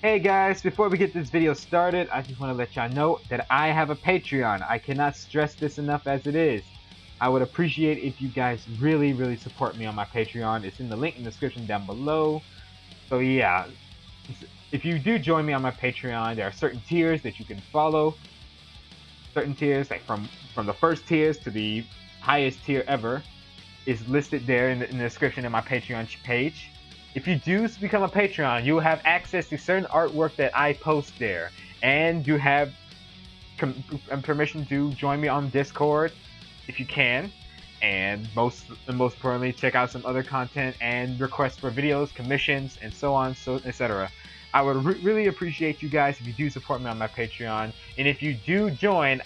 Hey guys, before we get this video started, I just want to let y'all know that I have a Patreon. I cannot stress this enough as it is. I would appreciate if you guys really support me on my Patreon. It's in the link in the description down below. So yeah, if you do join me on my Patreon, there are certain tiers that you can follow. Certain tiers, like from the first tiers to the highest tier ever, is listed there in the description of my Patreon page. If you do become a Patreon, you will have access to certain artwork that I post there, and you have permission to join me on Discord if you can, and most importantly, check out some other content and requests for videos, commissions, and so on, etc. I would really appreciate you guys if you do support me on my Patreon, and if you do join,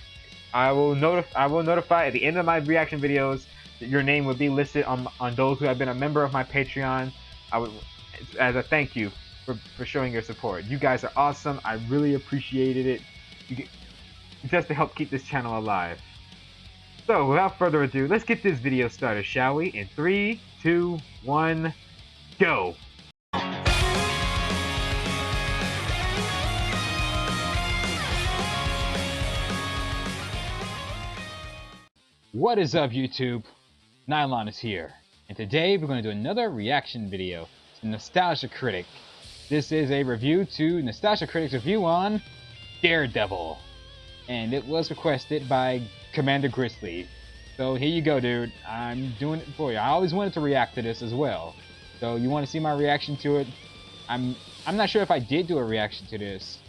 I will notify at the end of my reaction videos that your name would be listed on those who have been a member of my Patreon. I would, as a thank you for showing your support. You guys are awesome. I really appreciated it. Just to help keep this channel alive. So without further ado, let's get this video started, shall we? In 3, 2, 1, go! What is up, YouTube? Nylon is here, and today we're going to do another reaction video to Nostalgia Critic. This is a review to Nostalgia Critic's review on Daredevil, and it was requested by Commander Grizzly. So here you go, dude. I'm doing it for you. I always wanted to react to this as well. So you want to see my reaction to it? I'm not sure if I did do a reaction to this.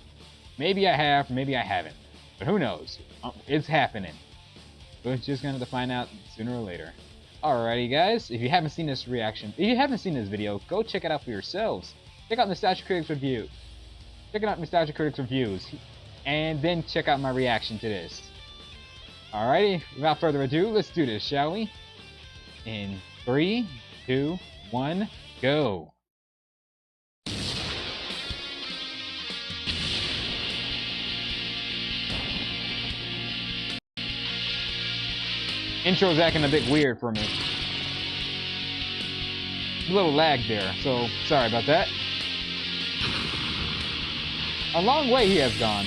Maybe I have, maybe I haven't. But who knows? It's happening. We're just going to find out sooner or later. Alrighty guys, if you haven't seen this video, go check it out for yourselves. Check out Nostalgia Critic's review. Check out Nostalgia Critic's reviews. And then check out my reaction to this. Alrighty, without further ado, let's do this, shall we? In 3, 2, 1, go! Intro's acting a bit weird for me. A little lag there, so sorry about that. A long way he has gone.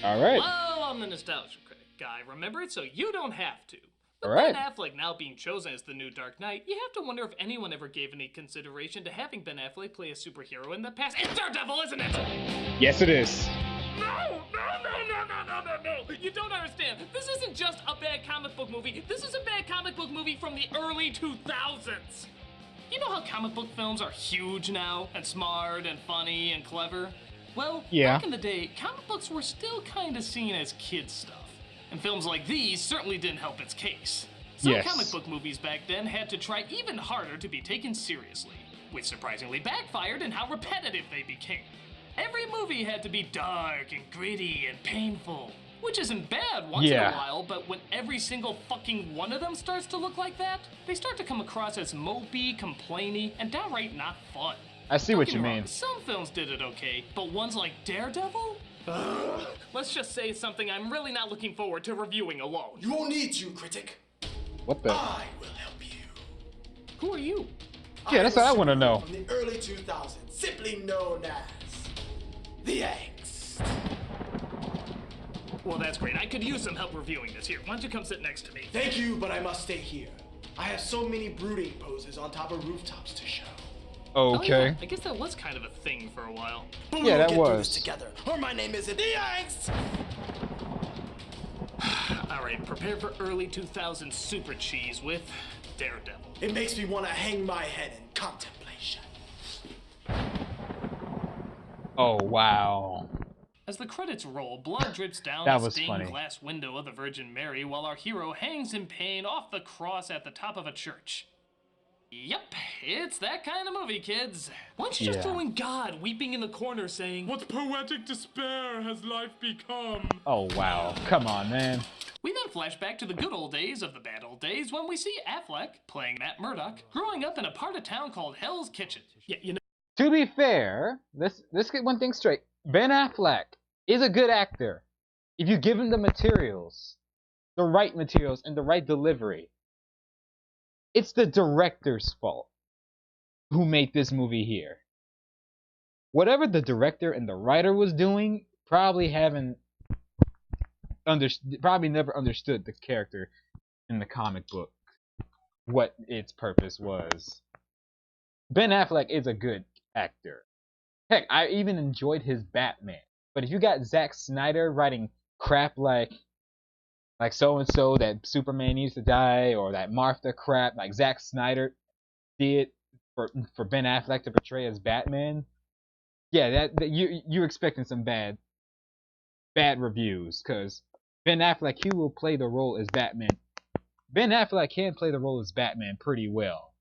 Alright. Hello, I'm the Nostalgia Critic guy. Remember it so you don't have to. With Alright. Ben Affleck now being chosen as the new Dark Knight, you have to wonder if anyone ever gave any consideration to having Ben Affleck play a superhero in the past. It's Daredevil, isn't it? Yes, it is. No! You don't understand. This isn't just a bad comic book movie. This is a bad comic book movie from the early 2000s. You know how comic book films are huge now, and smart, and funny, and clever? Well, back in the day, comic books were still kind of seen as kids' stuff. And films like these certainly didn't help its case. Some comic book movies back then had to try even harder to be taken seriously, which surprisingly backfired in how repetitive they became. Every movie had to be dark and gritty and painful, which isn't bad once in a while, but when every single fucking one of them starts to look like that, they start to come across as mopey, complainy, and downright not fun. I see what you mean. Some films did it okay, but ones like Daredevil? Ugh. Let's just say something I'm really not looking forward to reviewing alone. You won't need to, Critic. What the? I will help you. Who are you? Yeah, that's what I want to know. From the early 2000s, simply known as the Angst. Well, that's great. I could use some help reviewing this. Here, why don't you come sit next to me? Thank you, but I must stay here. I have so many brooding poses on top of rooftops to show. Okay. Oh, yeah. I guess that was kind of a thing for a while. But yeah, we'll that get was. through this together, or my name isn't the Angst. All right, prepare for early 2000s super cheese with Daredevil. It makes me want to hang my head in contemplation. Oh, wow. As the credits roll, blood drips down the stained glass window of the Virgin Mary while our hero hangs in pain off the cross at the top of a church. Yep, it's that kind of movie, kids. Once you're just throwing God weeping in the corner saying, "What poetic despair has life become?" Oh, wow. Come on, man. We then flash back to the good old days of the bad old days when we see Affleck, playing Matt Murdock, growing up in a part of town called Hell's Kitchen. Yeah, you know. To be fair, let's get one thing straight. Ben Affleck is a good actor. if you give him the materials, the right materials and the right delivery, it's the director's fault who made this movie here. Whatever the director and the writer was doing, probably never understood the character in the comic book, what its purpose was. Ben Affleck is a good actor. Heck, I even enjoyed his Batman. But if you got Zack Snyder writing crap like so-and-so that Superman needs to die, or that Martha crap like Zack Snyder did for Ben Affleck to portray as Batman, yeah, that you're expecting some bad reviews, because Ben Affleck, he will play the role as Batman. Ben Affleck can play the role as Batman pretty well,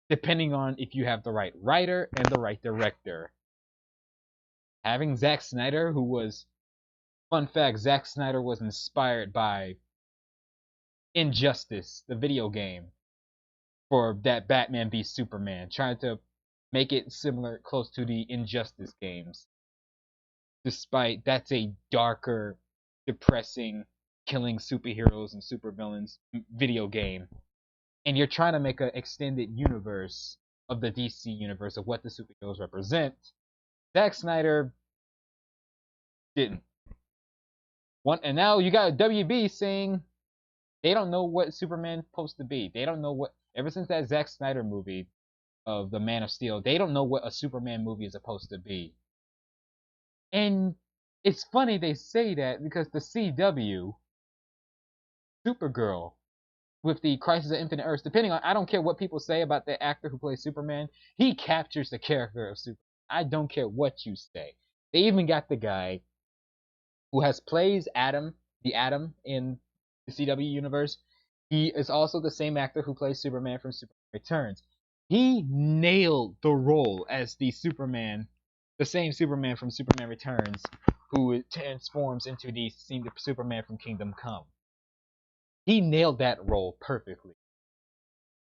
depending on if you have the right writer and the right director. Having Zack Snyder, who was, fun fact, Zack Snyder was inspired by Injustice, the video game, for that Batman v Superman, trying to make it similar, close to the Injustice games. Despite that's a darker, depressing, killing superheroes and supervillains video game, and you're trying to make an extended universe of the DC universe of what the superheroes represent, Zack Snyder didn't. And now you got WB saying they don't know what Superman's supposed to be. They don't know what, ever since that Zack Snyder movie of the Man of Steel, they don't know what a Superman movie is supposed to be. And it's funny they say that, because the CW, Supergirl, with the Crisis of Infinite Earths, depending on, I don't care what people say about the actor who plays Superman, he captures the character of Superman. I don't care what you say. They even got the guy who plays the Atom in the CW universe. He is also the same actor who plays Superman from Superman Returns. He nailed the role as the Superman, the same Superman from Superman Returns, who transforms into the Superman from Kingdom Come. He nailed that role perfectly.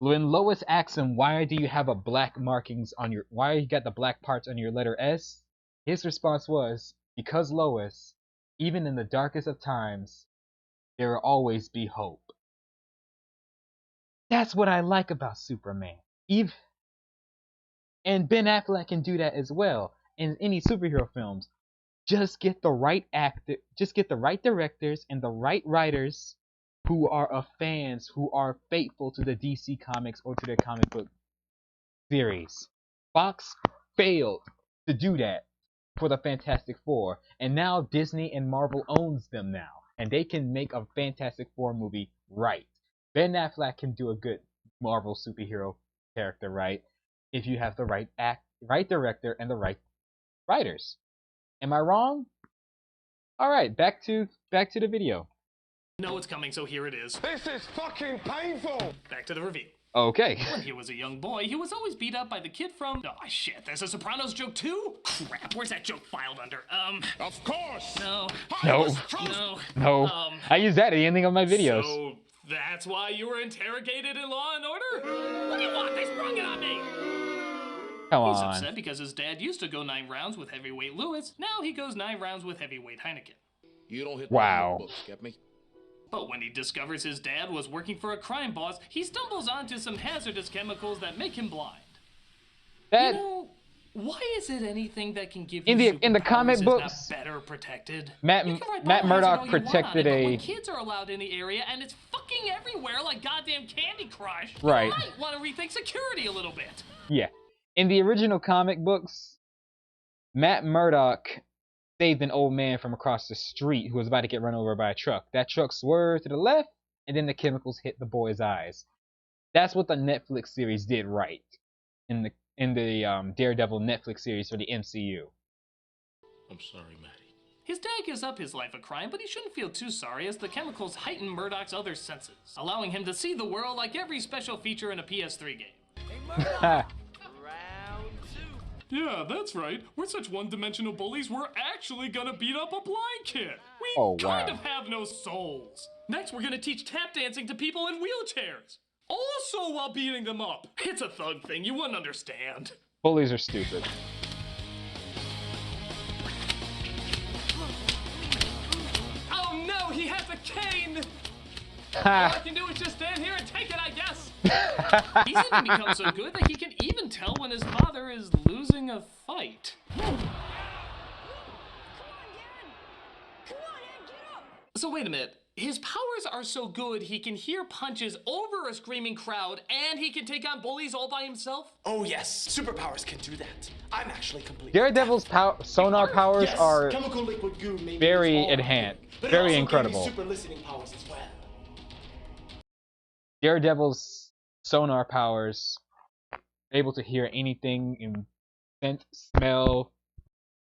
When Lois asks him, why do you have why you got the black parts on your letter S? His response was, because Lois, even in the darkest of times, there will always be hope. That's what I like about Superman. And Ben Affleck can do that as well in any superhero films. Just get the right actor, just get the right directors and the right writers who are fans, who are faithful to the DC comics or to their comic book series. Fox failed to do that for the Fantastic Four, and now Disney and Marvel owns them now, and they can make a Fantastic Four movie right. Ben Affleck can do a good Marvel superhero character right if you have the right director and the right writers. Am I wrong? All right, back to the video. No, it's coming, so here it is. This is fucking painful! Back to the review. Okay. When he was a young boy, he was always beat up by the kid from... Oh, shit, there's a Sopranos joke too? Crap, where's that joke filed under? Of course! No. No. I use that at the ending of my videos. So, that's why you were interrogated in Law and Order? What do you want? They sprung it on me! Come on. He's upset because his dad used to go 9 rounds with heavyweight Lewis. Now he goes 9 rounds with heavyweight Heineken. You don't hit wow. the books, get me? But when he discovers his dad was working for a crime boss, he stumbles onto some hazardous chemicals that make him blind. That, you know, why is it anything that can give in you the comic books, not better protected? Matt Murdock protected but when kids are allowed in the area and it's fucking everywhere like goddamn Candy Crush, right. You might want to rethink security a little bit. Yeah. In the original comic books, Matt Murdock saved an old man from across the street who was about to get run over by a truck. That truck swerved to the left, and then the chemicals hit the boy's eyes. That's what the Netflix series did right in the Daredevil Netflix series for the MCU. I'm sorry, Maddie. His dad gives up his life of crime, but he shouldn't feel too sorry as the chemicals heighten Murdock's other senses, allowing him to see the world like every special feature in a PS3 game. Hey, Murdock! Round 2. Yeah, that's right. We're such one-dimensional bullies, we're actually gonna beat up a blind kid. We kind of have no souls. Next, we're gonna teach tap dancing to people in wheelchairs. Also while beating them up. It's a thug thing, you wouldn't understand. Bullies are stupid. Oh a cane. All Ha! I can do is just stand here and take it, I guess. He's even become so good that he can even tell when his father is losing a fight. So wait a minute. His powers are so good he can hear punches over a screaming crowd and he can take on bullies all by himself? Oh yes, superpowers can do that. I'm actually completely Daredevil's sonar powers yes, are chemical liquid goo made me very lose all my enhanced, hearing, but it very also incredible. gave me super listening powers as well. Daredevil's sonar powers, able to hear anything in scent, smell,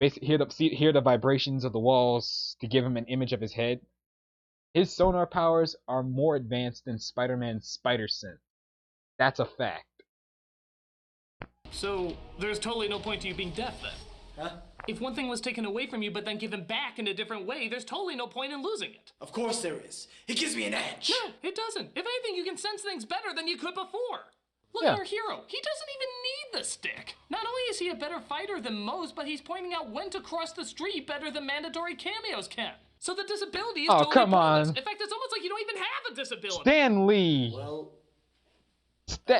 basically hear the vibrations of the walls to give him an image of his head. His sonar powers are more advanced than Spider-Man's spider sense. That's a fact. So there's totally no point to you being deaf then? Huh? If one thing was taken away from you but then given back in a different way, there's totally no point in losing it. Of course there is. It gives me an edge. No, it doesn't. If anything, you can sense things better than you could before. Look Yeah. at our hero. He doesn't even need the stick. Not only is he a better fighter than most, but he's pointing out when to cross the street better than mandatory cameos can. So the disability is Oh, totally come pointless. on. In fact, it's almost like you don't even have a disability. Stan Lee. Well,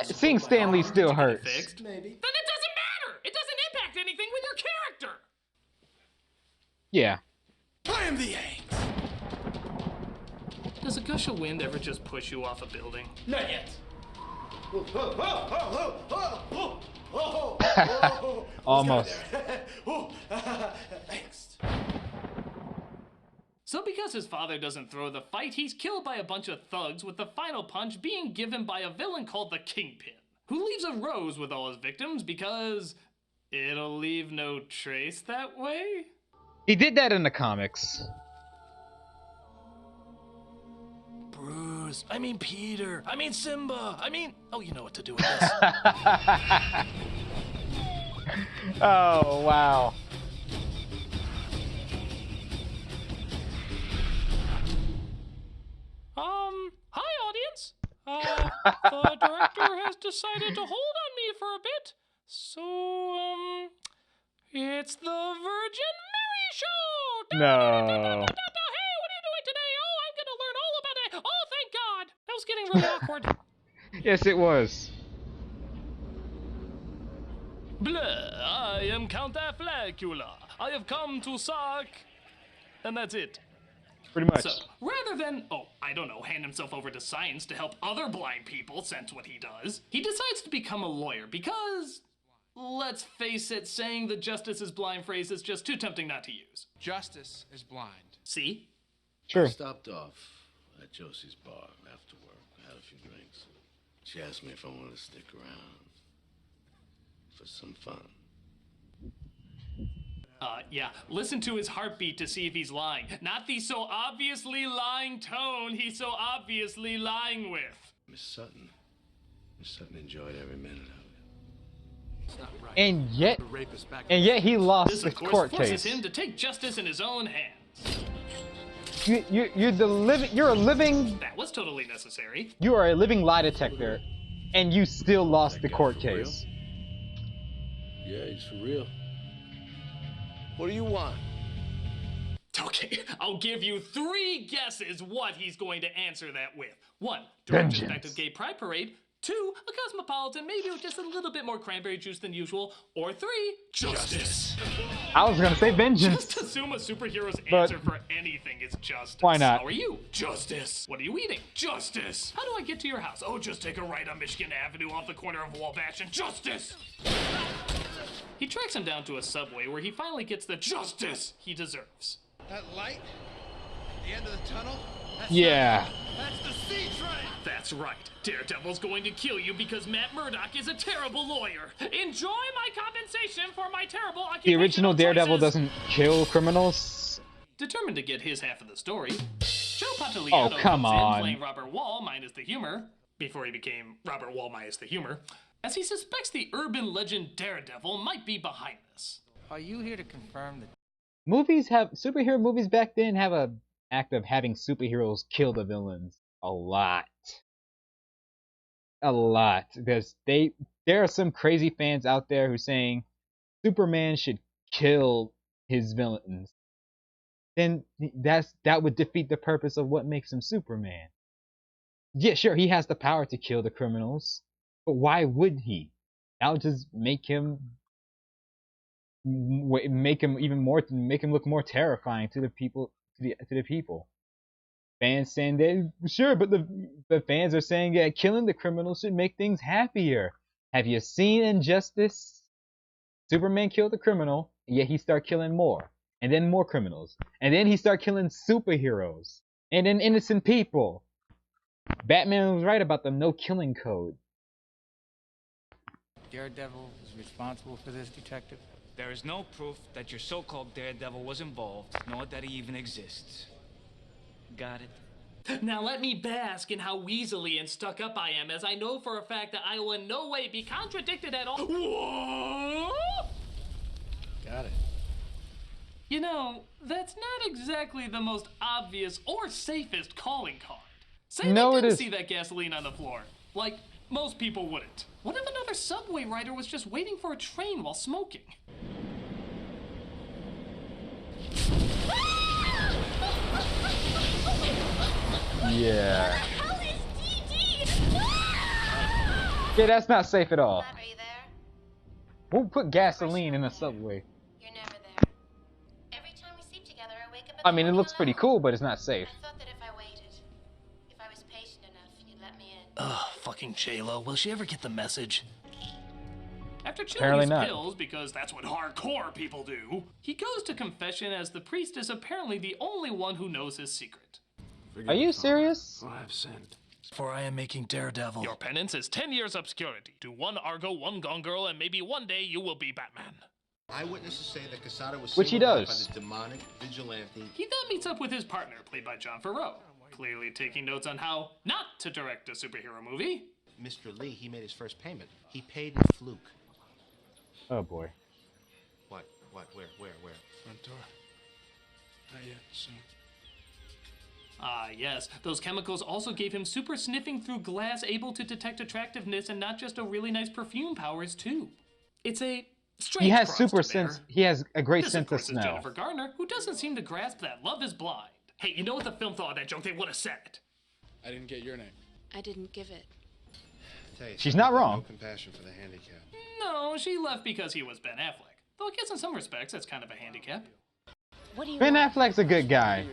Seeing Stan Lee still Get it hurts. fixed? maybe. Then it doesn't matter. It doesn't impact anything with your character. Yeah. I am the Yanks. Does a gush of wind ever just push you off a building? Not yet. Almost. Thanks. So because his father doesn't throw the fight, he's killed by a bunch of thugs, with the final punch being given by a villain called the Kingpin, who leaves a rose with all his victims because it'll leave no trace that way? He did that in the comics. Bruce, I mean Peter, I mean Simba, oh, you know what to do with this. Oh, wow. Hi audience. The director has decided to hold on me for a bit. So, it's the Virgin Mary Show! No. Hey, what are you doing today? Oh, I'm gonna learn all about it. Oh, thank God. That was getting really awkward. Yes, it was. Blah, I am Count Afflecula. I have come to suck. And that's it. Pretty much. So, rather than, hand himself over to science to help other blind people sense what he does, he decides to become a lawyer because, let's face it, saying the justice is blind phrase is just too tempting not to use. Justice is blind. See? Sure. I stopped off at Josie's bar after work. I had a few drinks. She asked me if I wanted to stick around for some fun. Yeah, listen to his heartbeat to see if he's lying. Not the so obviously lying tone he's so obviously lying with. Miss Sutton enjoyed every minute of it. It's not right. And yet, The rapist back he lost This, the of course, court forces case. him to take justice in his own hands. You're a living. That was totally necessary. You are a living lie detector, and you still lost the court for real? case. Yeah, he's for real. What do you want? Okay, I'll give you 3 guesses what he's going to answer that with. 1, direct Vengeance. respective gay pride parade. 2, a cosmopolitan, maybe with just a little bit more cranberry juice than usual. Or 3, justice. I was gonna say vengeance. Just assume a superhero's But- answer for anything is justice. Why not? How are you? Justice. What are you eating? Justice. How do I get to your house? Oh, just take a right on Michigan Avenue off the corner of Wabash and justice. He tracks him down to a subway where he finally gets the justice he deserves. That light at the end of the tunnel? Yeah. That's the C train! That's right. Daredevil's going to kill you because Matt Murdock is a terrible lawyer. Enjoy my compensation for my terrible The occupational original Daredevil choices. doesn't kill criminals. Determined to get his half of the story, Joe Pantoliano Oh, come comes in on. playing Robert Wall minus the humor, before he became Robert Wall minus the humor, as he suspects the urban legend Daredevil might be behind this. Are you here to confirm that? Superhero movies back then have a act of having superheroes kill the villains a lot. Because there are some crazy fans out there who saying Superman should kill his villains. then that would defeat the purpose of what makes him Superman. Yeah, sure, he has the power to kill the criminals, but why would he? That would just make him look more terrifying to the people, to the people. Fans saying that sure, but the fans are saying that killing the criminals should make things happier. Have you seen Injustice? Superman killed the criminal, and yet he start killing more, and then more criminals, and then he start killing superheroes, and then innocent people. Batman was right about the no killing code. Daredevil is responsible for this, Detective? There is no proof that your so-called Daredevil was involved, nor that he even exists. Got it? Now let me bask in how weaselly and stuck up I am, as I know for a fact that I will in no way be contradicted at all. What? Got it. You know, that's not exactly the most obvious or safest calling card. Say No, they it didn't is. see that gasoline on the floor. Like, most people wouldn't. What if another subway rider was just waiting for a train while smoking? Yeah. Yeah, that's not safe at all. Are you there? Who put gasoline in a subway? You're never there. Every time we sleep together, I wake up. I mean, it looks pretty cool, but it's not safe. I thought that if I waited, if I was patient enough, you'd let me in. Ugh, fucking J-Lo. Will she ever get the message? After chewing Apparently his not. pills, because that's what hardcore people do, he goes to confession as the priest is apparently the only one who knows his secret. Are you serious? I have sinned. For I am making Daredevil. Your penance is 10 years obscurity. Do one Argo, one Gone Girl, and maybe one day you will be Batman. Eyewitnesses say that Casada was Which he singled out does. by the demonic vigilante. He then meets up with his partner, played by John Farrow, clearly taking notes on how not to direct a superhero movie. Mr. Lee, he made his first payment. He paid in fluke. Oh boy. What? Where? Front door. Not yet, soon. Ah, yes. Those chemicals also gave him super sniffing through glass, able to detect attractiveness, and not just a really nice perfume powers, too. It's a strange He has cross super to bear. sense. He has a great This, sense of course, of is smell. Jennifer Garner, who doesn't seem to grasp that love is blind. Hey, you know what the film thought of that joke? They would have said it. I didn't get your name. I didn't give it. Tell you She's something, not I have wrong. No compassion for the handicapped. No, she left because he was Ben Affleck. Though I guess in some respects, that's kind of a handicap. What do you Ben want? Affleck's a good guy.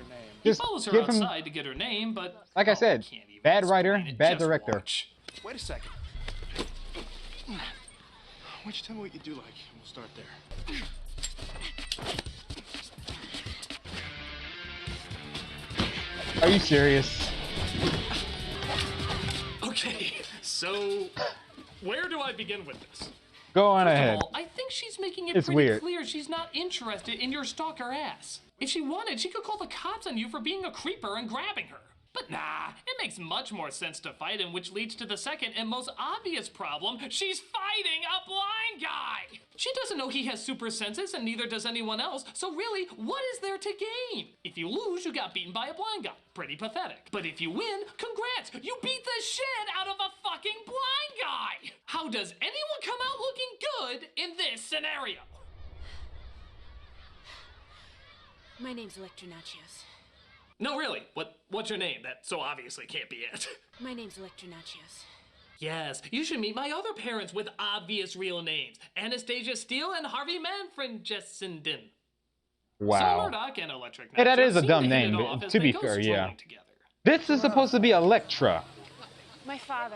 He Just follows her give him, outside to get her name, but... like I oh, said, can't even bad writer, explain it. bad Just director. watch. Wait a second. Why don't you tell me what you do like, and we'll start there. Are you serious? Okay, so where do I begin with this? Go on First ahead. of all, I think she's making it It's pretty weird. clear she's not interested in your stalker ass. If she wanted, she could call the cops on you for being a creeper and grabbing her. But nah, it makes much more sense to fight him, which leads to the second and most obvious problem. She's fighting a blind guy! She doesn't know he has super senses, and neither does anyone else, so really, what is there to gain? If you lose, you got beaten by a blind guy. Pretty pathetic. But if you win, congrats! You beat the shit out of a fucking blind guy! How does anyone come out looking good in this scenario? My name's Electra Nachios. No, really, what's your name? That so obviously can't be it. My name's Electra Nachios. Yes, you should meet my other parents with obvious real names. Anastasia Steele and Harvey Manfred Jessenden. So Wow. Murdoch and Electric Hey, that Nachios is a seem dumb to hit it name, off but as to they be go fair, yeah. strolling together. This is supposed to be Electra. My father,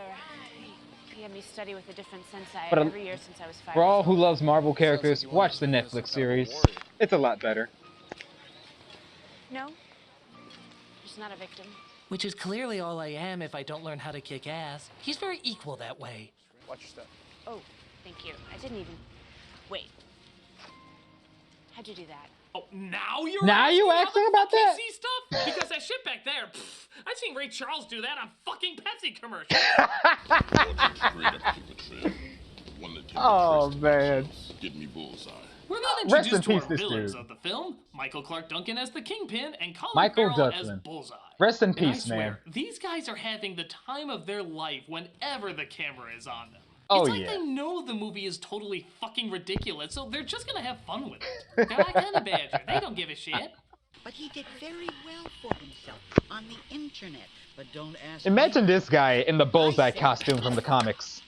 he had me study with a different sensei But every year since I was 5 For all years who old. loves Marvel characters, watch the Netflix series. It's a lot better. No, just not a victim. Which is clearly all I am if I don't learn how to kick ass. He's very equal that way. Watch your step. Oh, thank you. I didn't even... Wait. How'd you do that? Oh, now you're Now you asking how the about fuck you that? see stuff? Because that shit back there, pff, I've seen Ray Charles do that on fucking Pepsi commercials. Oh man. Give me bullseye. We're not Rest in introduced to peace, our this villains dude. of the film, Michael Clark Duncan as the Kingpin and Colin Michael Farrell as Duncan. Bullseye. Rest in And I peace, swear, man. these guys are having the time of their life whenever the camera is on them. Oh, it's like yeah. they know the movie is totally fucking ridiculous, so they're just gonna have fun with it. They're like Honey Badger. They don't give a shit. but he did very well for himself on the internet. But don't ask Imagine this guy in the Bullseye costume from the comics.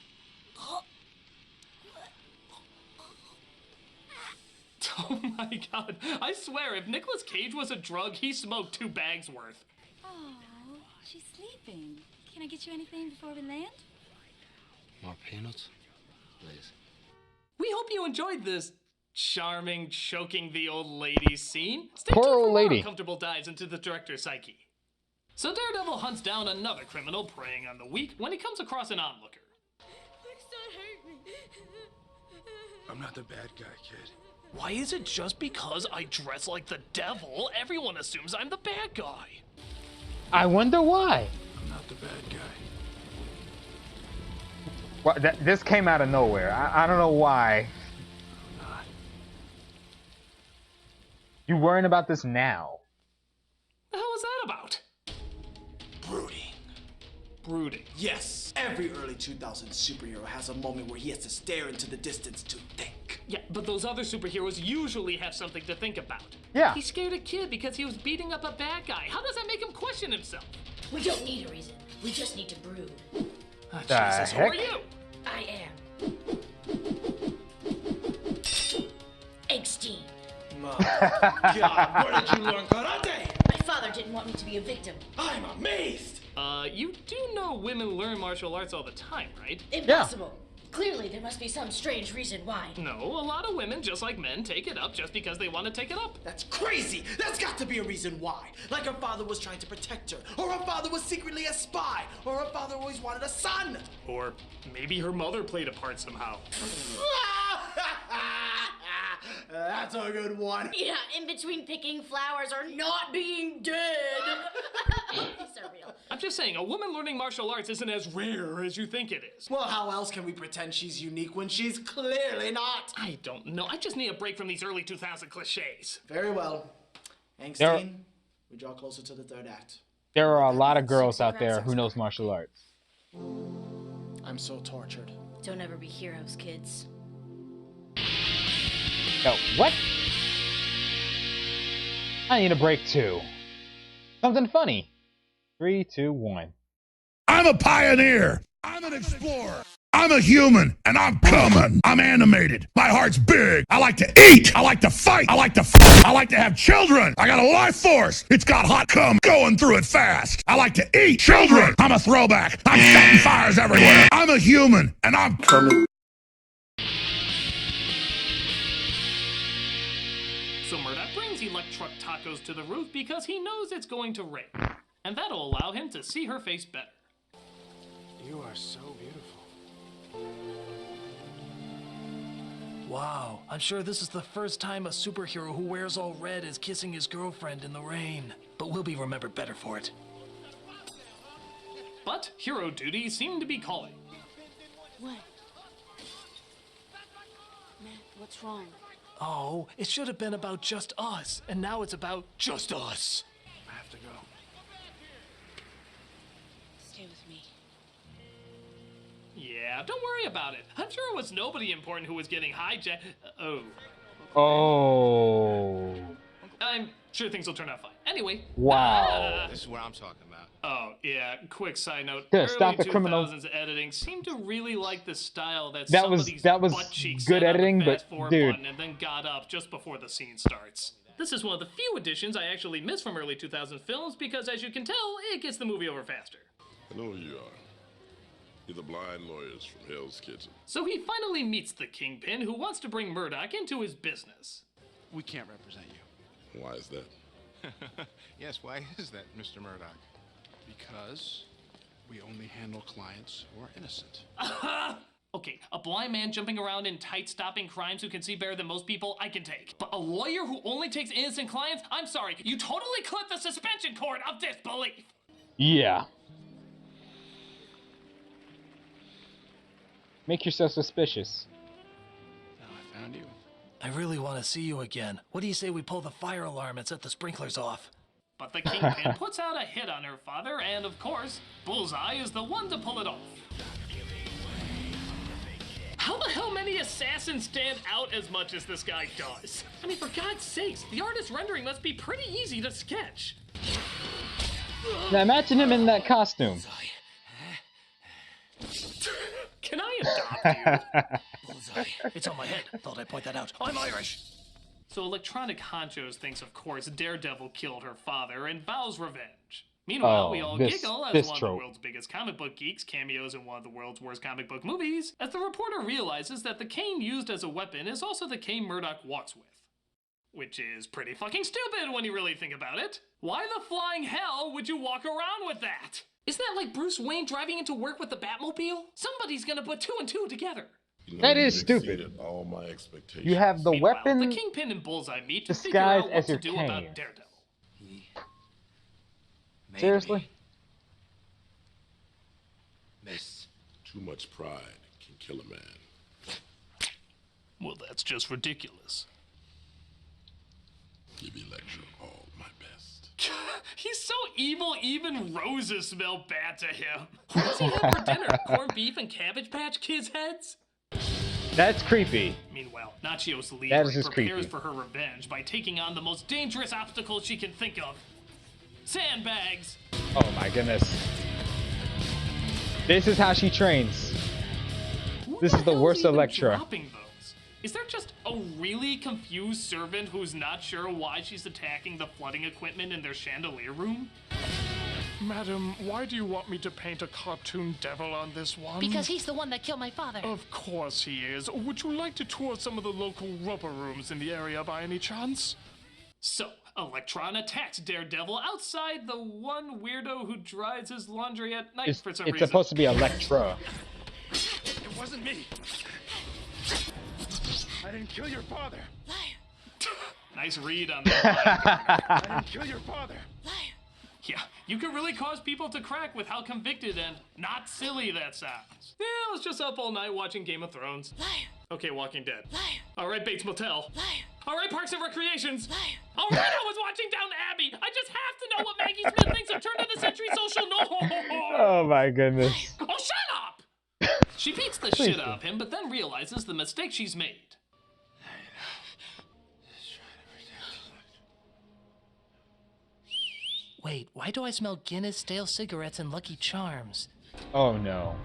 Oh my god, I swear, if Nicolas Cage was a drug, he smoked 2 bags worth. Oh, she's sleeping. Can I get you anything before we land? More peanuts? Please. We hope you enjoyed this charming, choking the old lady scene. Stay Poor tuned old for more lady. uncomfortable dives into the director's psyche. So Daredevil hunts down another criminal preying on the weak when he comes across an onlooker. Please don't hurt me. I'm not the bad guy, kid. Why is it just because I dress like the devil, everyone assumes I'm the bad guy? I wonder why. I'm not the bad guy. Well, this came out of nowhere. I don't know why. I'm not. You worrying about this now? The hell is that about? Brooding. Brooding. Yes, every early 2000s superhero has a moment where he has to stare into the distance to think. Yeah, but those other superheroes usually have something to think about. Yeah. He scared a kid because he was beating up a bad guy. How does that make him question himself? We don't need a reason. We just need to brood. Oh, The Jesus, who are heck? you? I am. Eggstein. God, where did you learn karate? My father didn't want me to be a victim. I'm amazed. You do know women learn martial arts all the time, right? Impossible. Clearly, there must be some strange reason why. No, a lot of women, just like men, take it up just because they want to take it up. That's crazy. That's got to be a reason why. Like her father was trying to protect her, or her father was secretly a spy, or her father always wanted a son. Or maybe her mother played a part somehow. That's a good one. Yeah, in between picking flowers or not being dead. These are real. I'm just saying, a woman learning martial arts isn't as rare as you think it is. Well, how else can we pretend she's unique when she's clearly not? I don't know. I just need a break from these early 2000 cliches. Very well. Eggstein, we draw closer to the third act. There are a lot of girls out there who knows martial arts. I'm so tortured. Don't ever be heroes, kids. No, what? I need a break too. Something funny. 3, 2, 1. I'm a pioneer. I'm an explorer. I'm a human, and I'm coming. I'm animated. My heart's big. I like to eat. I like to fight. I like to I like to have children. I got a life force. It's got hot cum going through it fast. I like to eat children. I'm a throwback. I'm setting fires everywhere. I'm a human, and I'm coming. So Murdoch brings Electruck tacos to the roof because he knows it's going to rain. And that'll allow him to see her face better. You are so beautiful. Wow, I'm sure this is the first time a superhero who wears all red is kissing his girlfriend in the rain. But we'll be remembered better for it. But hero duty seemed to be calling. What? Matt, what's wrong? Oh, it should have been about just us, and now it's about just us. I have to go. Stay with me. Yeah, don't worry about it. I'm sure it was nobody important who was getting hijacked. Oh. I'm sure things will turn out fine. Anyway. Wow. This is what I'm talking about. Oh, yeah. Quick side note. Yeah, Early stop the 2000s criminal. editing seemed to really like the style that That was butt cheeks good sat on the editing, but fast forward dude. button and then got up just before the scene starts. This is one of the few additions I actually miss from early 2000 films because, as you can tell, it gets the movie over faster. I know who you are. You're the blind lawyers from Hell's Kitchen. So he finally meets the Kingpin, who wants to bring Murdoch into his business. We can't represent you. Why is that? Yes, why is that, Mr. Murdoch? Because we only handle clients who are innocent. Okay, a blind man jumping around in tights stopping crimes who can see better than most people, I can take. But a lawyer who only takes innocent clients? I'm sorry, you totally clipped the suspension cord of disbelief! Yeah. Make yourself suspicious. Now I found you. I really want to see you again. What do you say we pull the fire alarm and set the sprinklers off? But the Kingpin puts out a hit on her father, and of course, Bullseye is the one to pull it off. How the hell many assassins stand out as much as this guy does? I mean, for God's sakes, the artist's rendering must be pretty easy to sketch. Now imagine him in that costume. Can I adopt you? It's on my head. Thought I'd point that out. I'm Irish. So Electronic Honchos thinks, of course, Daredevil killed her father and vows revenge. Meanwhile, we all giggle as one of the world's biggest comic book geeks cameos in one of the world's worst comic book movies, as the reporter realizes that the cane used as a weapon is also the cane Murdoch walks with. Which is pretty fucking stupid when you really think about it. Why the flying hell would you walk around with that? Isn't that like Bruce Wayne driving into work with the Batmobile? Somebody's gonna put 2 and 2 together. You know, that is stupid. All my expectations. You have the weapon the Kingpin and Bullseye meet to figure disguised out what as your to do cane. about Daredevil. Seriously? Miss. Too much pride can kill a man. Well, that's just ridiculous. Give Electra all my best. He's so evil, even roses smell bad to him. What does he have for dinner? Corned beef and Cabbage Patch Kids heads? That's creepy. Meanwhile, Nachio's leader That is just prepares creepy. for her revenge by taking on the most dangerous obstacle she can think of. Sandbags! Oh my goodness. This is how she trains. This is the worst Electra. Is there just a really confused servant who's not sure why she's attacking the flooding equipment in their chandelier room? Madam, why do you want me to paint a cartoon devil on this one? Because he's the one that killed my father. Of course he is. Would you like to tour some of the local rubber rooms in the area by any chance? So, Electron attacks Daredevil outside the one weirdo who dries his laundry at night for some reason. It's supposed to be Electra. It wasn't me. I didn't kill your father. Liar. Nice read on that. I didn't kill your father. Liar. Yeah, you can really cause people to crack with how convicted and not silly that sounds. Yeah, I was just up all night watching Game of Thrones. Liar. Okay, Walking Dead. Liar. All right, Bates Motel. Liar. All right, Parks and Recreations. Liar. All right, I was watching Downton Abbey. I just have to know what Maggie Smith thinks of Turn of the Century Social No. Oh my goodness. Oh, shut up! She beats the shit out of him, but then realizes the mistake she's made. Wait, why do I smell Guinness, stale cigarettes, and Lucky Charms? Oh no.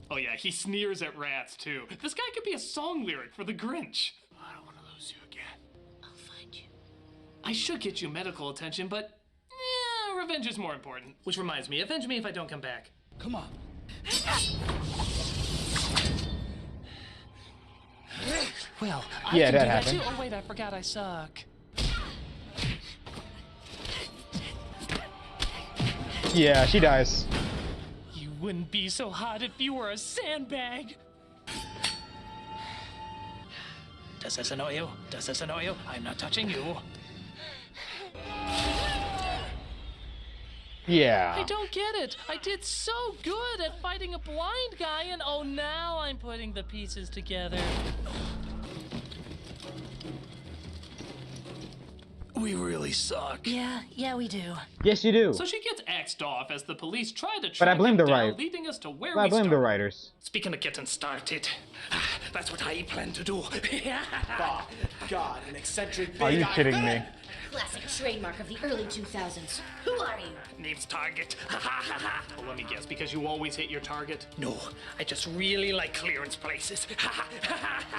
Oh yeah, he sneers at rats too. This guy could be a song lyric for the Grinch. I don't want to lose you again. I'll find you. I should get you medical attention, but revenge is more important. Which reminds me, avenge me if I don't come back. Come on. Well, I Yeah, can that do happened. that too. Oh wait, I forgot I suck. Yeah, she dies. You wouldn't be so hot if you were a sandbag. Does this annoy you? Does this annoy you? I'm not touching you. Yeah. I don't get it. I did so good at fighting a blind guy, and oh, now I'm putting the pieces together. We really suck. Yeah, we do. Yes, you do. So she gets axed off as the police try to But I track blame him the down, writer. leading us to where I we blame the started. writers. Speaking of getting started, that's what I plan to do. Oh, God, an eccentric big Are you guy kidding me? villain. Classic trademark of the early 2000s. Who are you? Name's Target. Well, let me guess, because you always hit your target? No, I just really like clearance places.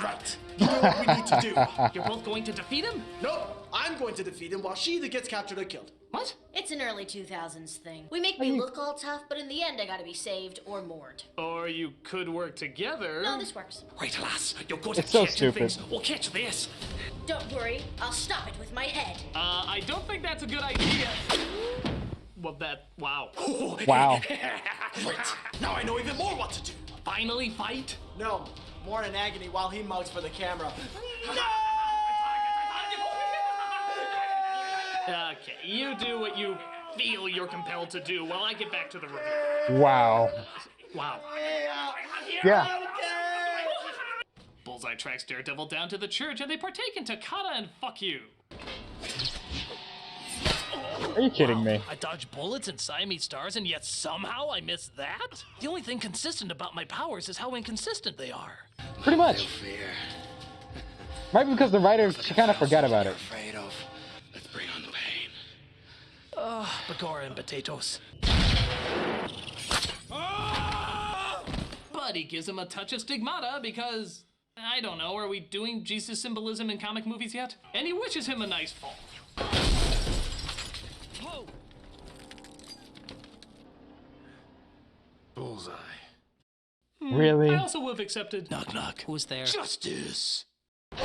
right. You know what we need to do? You're both going to defeat him? Nope, I'm going to defeat him while she either gets captured or killed. What? It's an early 2000s thing. We make me look all tough, but in the end I gotta be saved or moored. Or you could work together. No, this works. Right, lass. You're good at It's so catching stupid. things. Well, catch this. Don't worry, I'll stop it with my head. I don't think that's a good idea. Well, wow. Wow. Great. Now I know even more what to do. Finally fight? No, more in agony while he mugs for the camera. Okay, you do what you feel you're compelled to do while I get back to the review. Wow. Wow. Yeah. Bullseye tracks Daredevil down to the church and they partake in Takata and fuck you. Are you kidding me? I dodge bullets and Siamese stars, and yet somehow I miss that? The only thing consistent about my powers is how inconsistent they are. Pretty much. Right, because the writer, she kind of forgot about it. Afraid of. Let's bring on the pain. Bagora and potatoes. But he gives him a touch of stigmata because, I don't know, are we doing Jesus symbolism in comic movies yet? And he wishes him a nice fall. Whoa! Bullseye. Really? I also would have accepted. Knock, knock. Who's there? Justice. Good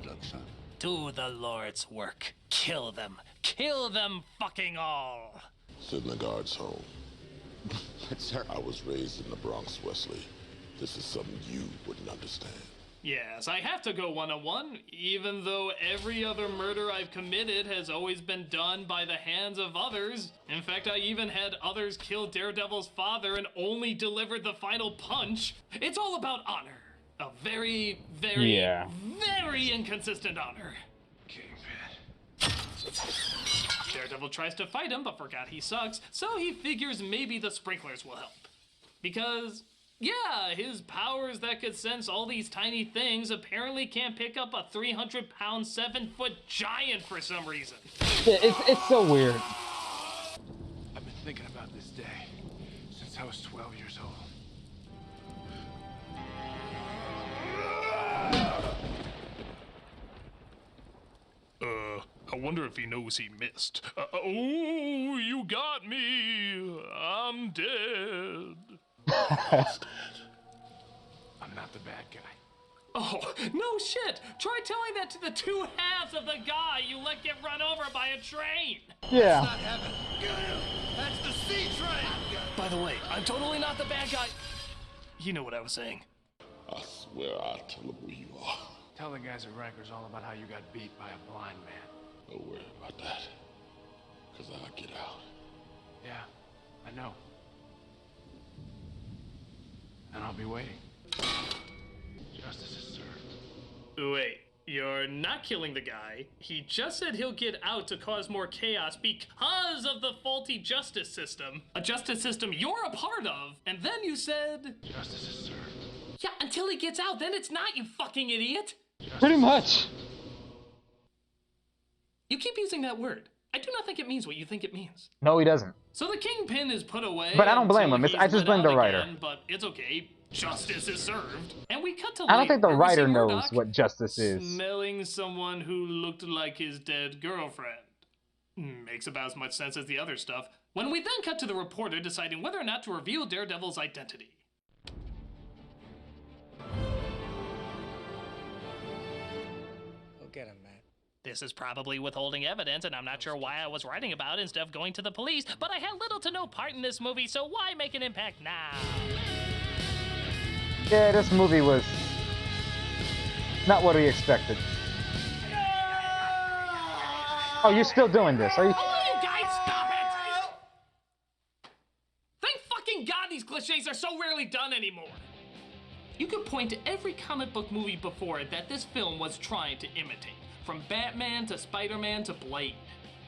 luck, son. Do the Lord's work. Kill them. Kill them fucking all. Sit in the guard's home. But, sir, I was raised in the Bronx, Wesley. This is something you wouldn't understand. Yes, I have to go one-on-one, even though every other murder I've committed has always been done by the hands of others. In fact, I even had others kill Daredevil's father and only delivered the final punch. It's all about honor. A very, very, very inconsistent honor. Daredevil tries to fight him, but forgot he sucks, so he figures maybe the sprinklers will help. Because, yeah, his powers that could sense all these tiny things apparently can't pick up a 300-pound, 7-foot giant for some reason. Yeah, it's so weird. I've been thinking about this day since I was 12 years old. I wonder if he knows he missed. Oh, you got me. I'm dead. I'm not the bad guy. Oh, no shit! Try telling that to the two halves of the guy you let get run over by a train! Yeah. That's not heaven. That's the C train. By the way, I'm totally not the bad guy. You know what I was saying. I swear I'll tell them who you are. Tell the guys at Ranker's all about how you got beat by a blind man. Don't worry about that. Because I'll get out. Yeah, I know. And I'll be waiting. Justice is served. Wait, you're not killing the guy. He just said he'll get out to cause more chaos because of the faulty justice system. A justice system you're a part of. And then you said... Justice is served. Yeah, until he gets out, then it's not, you fucking idiot. Pretty much. You keep using that word. I do not think it means what you think it means. No, he doesn't. So the Kingpin is put away. But I don't blame him. I just blame the writer. Again, but it's okay. Justice is served. And we cut to I don't later, think the where we writer see knows Murdoch what justice is. smelling someone who looked like his dead girlfriend. Makes about as much sense as the other stuff. When we then cut to the reporter deciding whether or not to reveal Daredevil's identity. Go get him, man. This is probably withholding evidence, and I'm not sure why I was writing about it instead of going to the police, but I had little to no part in this movie, so why make an impact now? Yeah, this movie was not what we expected. Oh, you're still doing this, are you? Oh, you guys, stop it! Thank fucking God these cliches are so rarely done anymore. You could point to every comic book movie before it that this film was trying to imitate. From Batman to Spider-Man to Blade.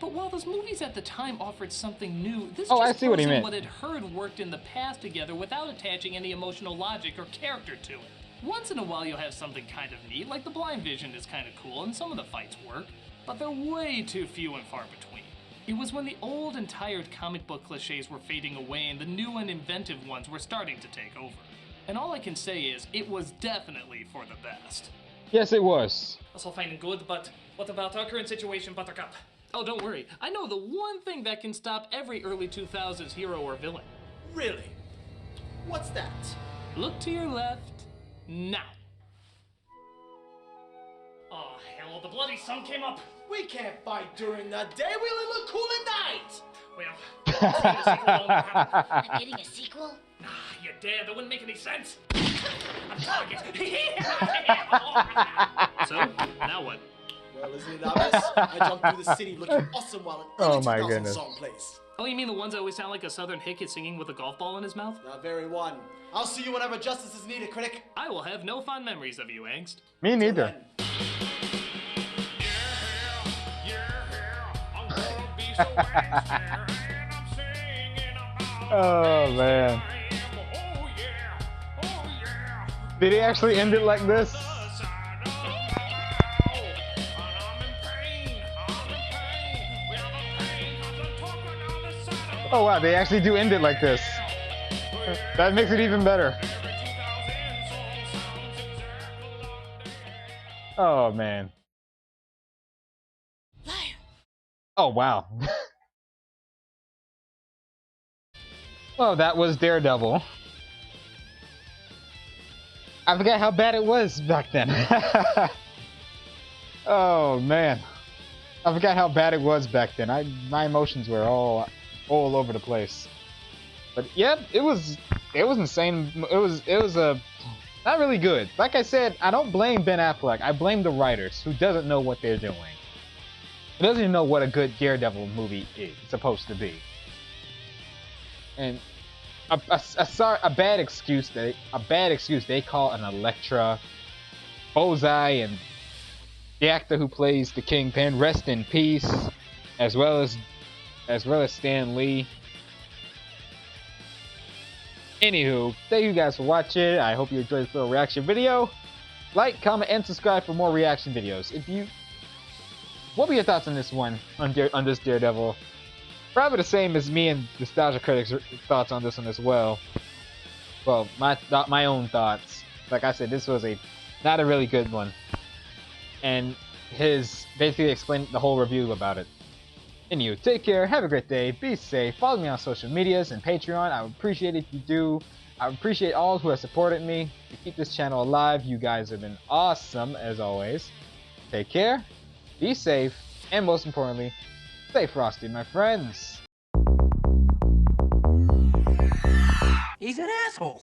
But while those movies at the time offered something new, this just pulls in what it heard worked in the past together without attaching any emotional logic or character to it. Once in a while you'll have something kind of neat, like the blind vision is kind of cool and some of the fights work, but they're way too few and far between. It was when the old and tired comic book cliches were fading away and the new and inventive ones were starting to take over. And all I can say is, it was definitely for the best. Yes, it was. That's all fine and good, but what about our current situation, Buttercup? Oh, don't worry. I know the one thing that can stop every early 2000s hero or villain. Really? What's that? Look to your left, now. Oh, hell, the bloody sun came up. We can't fight during the day. We only look cool at night. Well, I'm getting a sequel? Nah, you're dead. That wouldn't make any sense. I'm target. So, now what? Well, isn't it obvious? I jumped through the city looking awesome while an early 2000s song plays. Oh, you mean the ones that always sound like a southern hick is singing with a golf ball in his mouth? That very one. I'll see you whenever justice is needed, Critic. I will have no fond memories of you, Angst. Me neither. Oh man. Did he actually end it like this? Oh wow, they actually do end it like this. That makes it even better. Oh man. Oh wow. Well, that was Daredevil. I forgot how bad it was back then. Oh man. I forgot how bad it was back then. My emotions were all over the place. But yep, it was insane. It was not really good. Like I said, I don't blame Ben Affleck. I blame the writers who doesn't know what they're doing. Who doesn't even know what a good Daredevil movie is supposed to be. And a bad excuse they call an Elektra, Bullseye, and the actor who plays the Kingpin, rest in peace, as well as Stan Lee. Anywho, thank you guys for watching. I hope you enjoyed this little reaction video. Like, comment, and subscribe for more reaction videos. What were your thoughts on this one, on this Daredevil? Probably the same as me and Nostalgia Critic's thoughts on this one as well. Well, my own thoughts. Like I said, this was not a really good one. And his basically explained the whole review about it. Anyway, take care, have a great day, be safe, follow me on social medias and Patreon. I would appreciate it if you do. I would appreciate all who have supported me to keep this channel alive. You guys have been awesome as always. Take care, be safe, and most importantly, stay frosty, my friends. He's an asshole.